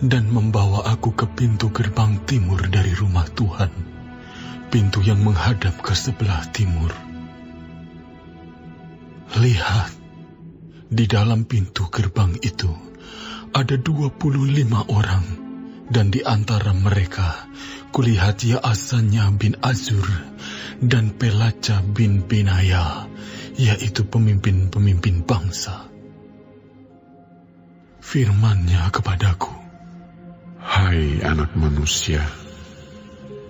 dan membawa aku ke pintu gerbang timur dari rumah Tuhan, pintu yang menghadap ke sebelah timur. Lihat, di dalam pintu gerbang itu ada 25 orang, dan di antara mereka kulihat Yaasanya bin Azur dan Pelaca bin Benaya, yaitu pemimpin-pemimpin bangsa. Firman-Nya kepadaku, "Hai anak manusia,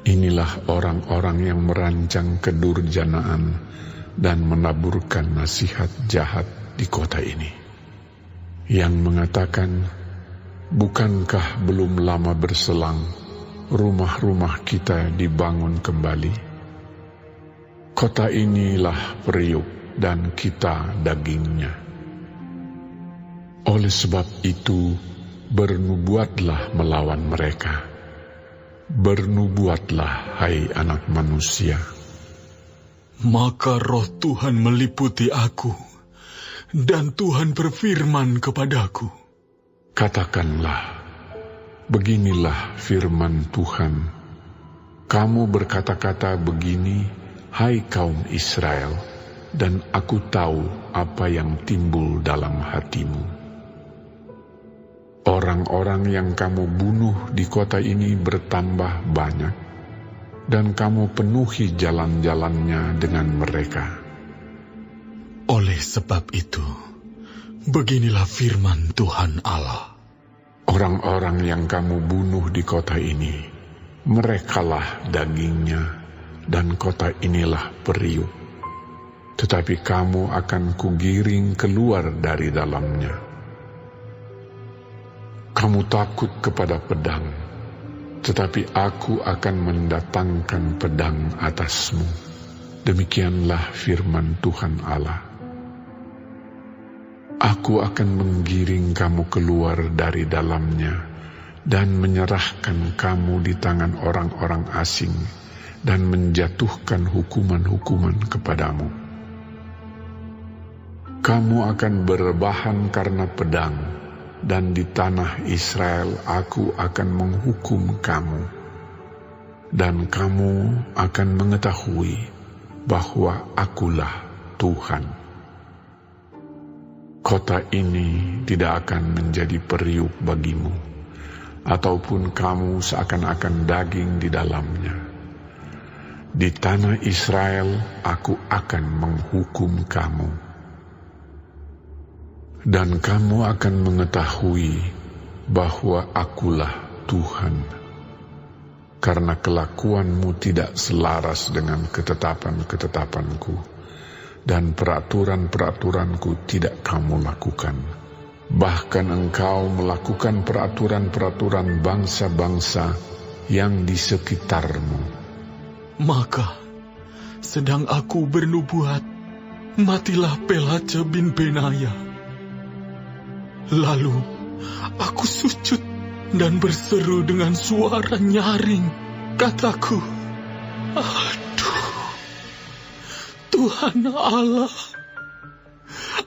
inilah orang-orang yang merancang kedurjanaan dan menaburkan nasihat jahat di kota ini, yang mengatakan, bukankah belum lama berselang rumah-rumah kita dibangun kembali? Kota inilah periuk dan kita dagingnya. Oleh sebab itu, bernubuatlah melawan mereka. Bernubuatlah, hai anak manusia." Maka roh Tuhan meliputi aku, dan Tuhan berfirman kepadaku, "Katakanlah, beginilah firman Tuhan. Kamu berkata-kata begini, hai kaum Israel, dan aku tahu apa yang timbul dalam hatimu. Orang-orang yang kamu bunuh di kota ini bertambah banyak, dan kamu penuhi jalan-jalannya dengan mereka. Oleh sebab itu, beginilah firman Tuhan Allah. Orang-orang yang kamu bunuh di kota ini, merekalah dagingnya, dan kota inilah periuk. Tetapi kamu akan kugiring keluar dari dalamnya. Kamu takut kepada pedang, tetapi aku akan mendatangkan pedang atasmu. Demikianlah firman Tuhan Allah. Aku akan menggiring kamu keluar dari dalamnya dan menyerahkan kamu di tangan orang-orang asing dan menjatuhkan hukuman-hukuman kepadamu. Kamu akan berbahan karena pedang, dan di tanah Israel aku akan menghukum kamu, dan kamu akan mengetahui bahwa akulah Tuhan. Kota ini tidak akan menjadi periuk bagimu, ataupun kamu seakan-akan daging di dalamnya. Di tanah Israel aku akan menghukum kamu. Dan kamu akan mengetahui bahwa akulah Tuhan, karena kelakuanmu tidak selaras dengan ketetapan-ketetapanku, dan peraturan-peraturanku tidak kamu lakukan. Bahkan engkau melakukan peraturan-peraturan bangsa-bangsa yang di sekitarmu. Maka, sedang aku bernubuat, matilah Pelaca bin Benaya. Lalu aku sujud dan berseru dengan suara nyaring. Kataku, aduh, Tuhan Allah,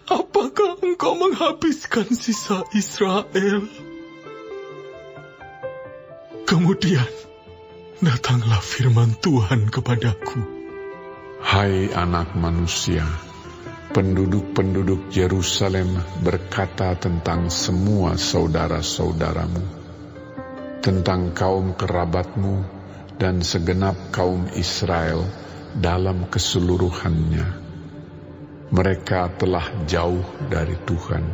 apakah Engkau menghabiskan sisa Israel? Kemudian datanglah firman Tuhan kepadaku. Hai anak manusia, penduduk-penduduk Yerusalem berkata tentang semua saudara-saudaramu, tentang kaum kerabatmu dan segenap kaum Israel dalam keseluruhannya. Mereka telah jauh dari Tuhan.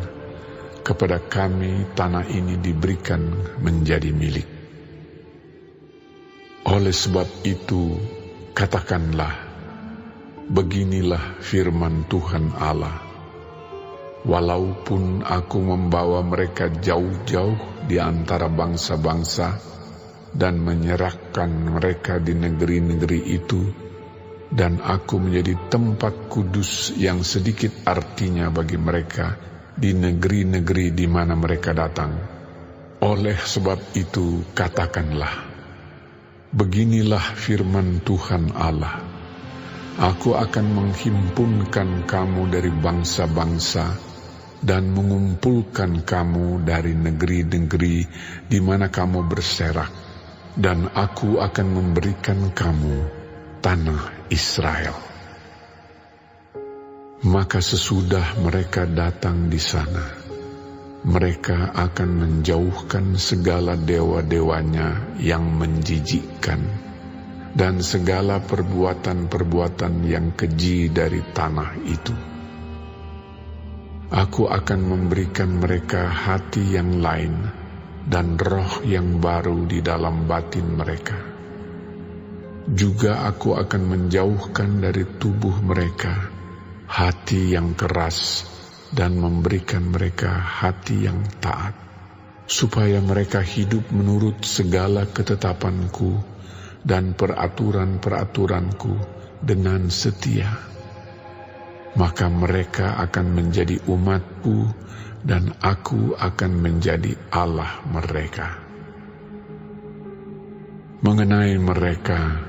Kepada kami tanah ini diberikan menjadi milik. Oleh sebab itu, katakanlah, beginilah firman Tuhan Allah. Walaupun aku membawa mereka jauh-jauh di antara bangsa-bangsa dan menyerahkan mereka di negeri-negeri itu, dan aku menjadi tempat kudus yang sedikit artinya bagi mereka di negeri-negeri di mana mereka datang. Oleh sebab itu katakanlah, beginilah firman Tuhan Allah. Aku akan menghimpunkan kamu dari bangsa-bangsa dan mengumpulkan kamu dari negeri-negeri di mana kamu berserak, dan aku akan memberikan kamu tanah Israel. Maka sesudah mereka datang di sana, mereka akan menjauhkan segala dewa-dewanya yang menjijikkan dan segala perbuatan-perbuatan yang keji dari tanah itu. Aku akan memberikan mereka hati yang lain dan roh yang baru di dalam batin mereka. Juga aku akan menjauhkan dari tubuh mereka hati yang keras dan memberikan mereka hati yang taat, supaya mereka hidup menurut segala ketetapanku dan peraturan-peraturanku dengan setia. Maka mereka akan menjadi umatku dan aku akan menjadi Allah mereka. Mengenai mereka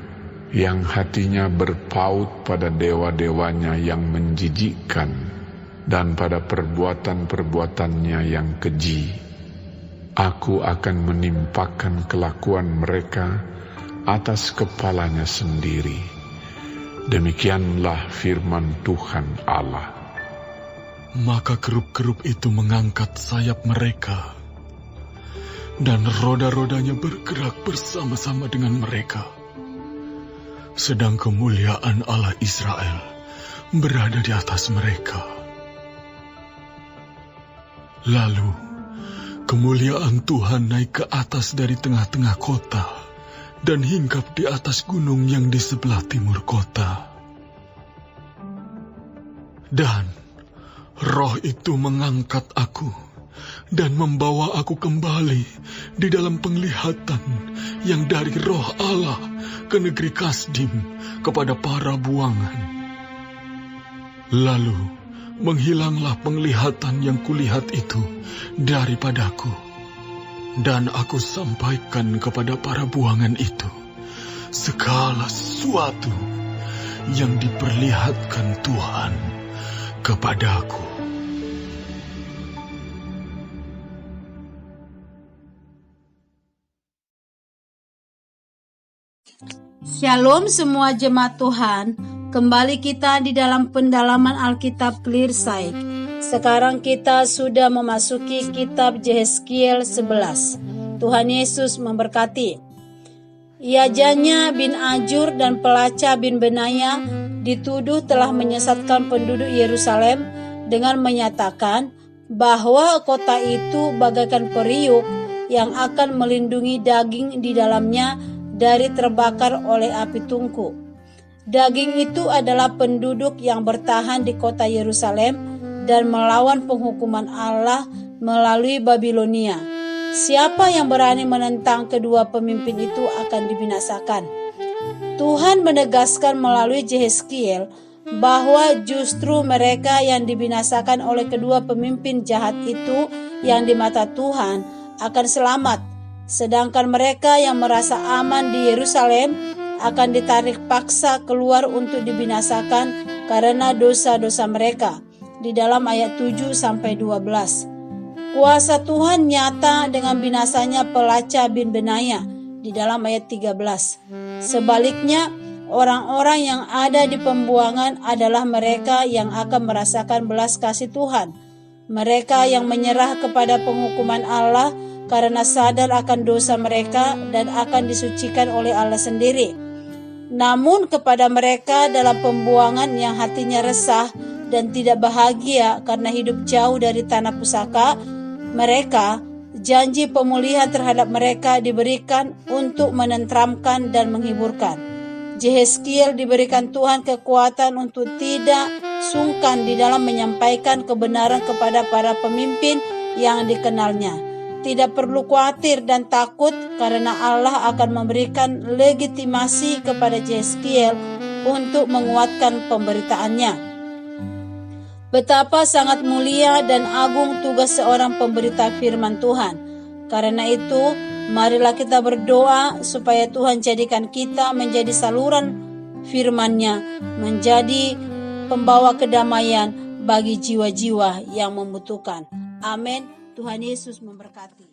yang hatinya berpaut pada dewa-dewanya yang menjijikkan dan pada perbuatan-perbuatannya yang keji, aku akan menimpakan kelakuan mereka atas kepalanya sendiri. Demikianlah firman Tuhan Allah. Maka kerub-kerub itu mengangkat sayap mereka, dan roda-rodanya bergerak bersama-sama dengan mereka. Sedang kemuliaan Allah Israel berada di atas mereka. Lalu, kemuliaan Tuhan naik ke atas dari tengah-tengah kota dan hinggap di atas gunung yang di sebelah timur kota. Dan roh itu mengangkat aku dan membawa aku kembali di dalam penglihatan yang dari roh Allah ke negeri Kasdim kepada para buangan. Lalu menghilanglah penglihatan yang kulihat itu daripadaku. Dan aku sampaikan kepada para buangan itu segala sesuatu yang diperlihatkan Tuhan kepadaku. Shalom semua jemaat Tuhan, kembali kita di dalam pendalaman Alkitab Clear Sight. Sekarang kita sudah memasuki kitab Yehezkiel 11. Tuhan Yesus memberkati. Yajanya bin Ajur dan Pelaca bin Benaya dituduh telah menyesatkan penduduk Yerusalem dengan menyatakan bahwa kota itu bagaikan periuk yang akan melindungi daging di dalamnya dari terbakar oleh api tungku. Daging itu adalah penduduk yang bertahan di kota Yerusalem dan melawan penghukuman Allah melalui Babilonia. Siapa yang berani menentang kedua pemimpin itu akan dibinasakan. Tuhan menegaskan melalui Yehezkiel bahwa justru mereka yang dibinasakan oleh kedua pemimpin jahat itu yang di mata Tuhan akan selamat, sedangkan mereka yang merasa aman di Yerusalem akan ditarik paksa keluar untuk dibinasakan karena dosa-dosa mereka. Di dalam ayat 7-12. Kuasa Tuhan nyata dengan binasanya Pelaca bin Benaya di dalam ayat 13. Sebaliknya, orang-orang yang ada di pembuangan adalah mereka yang akan merasakan belas kasih Tuhan. Mereka yang menyerah kepada penghukuman Allah karena sadar akan dosa mereka dan akan disucikan oleh Allah sendiri. Namun kepada mereka dalam pembuangan yang hatinya resah dan tidak bahagia karena hidup jauh dari tanah pusaka, mereka, janji pemulihan terhadap mereka diberikan untuk menenteramkan dan menghiburkan. Yehezkiel diberikan Tuhan kekuatan untuk tidak sungkan di dalam menyampaikan kebenaran kepada para pemimpin yang dikenalnya. Tidak perlu khawatir dan takut karena Allah akan memberikan legitimasi kepada Yehezkiel untuk menguatkan pemberitaannya. Betapa sangat mulia dan agung tugas seorang pemberita firman Tuhan. Karena itu, marilah kita berdoa supaya Tuhan jadikan kita menjadi saluran firman-Nya, menjadi pembawa kedamaian, bagi jiwa-jiwa yang membutuhkan. Amin. Tuhan Yesus memberkati.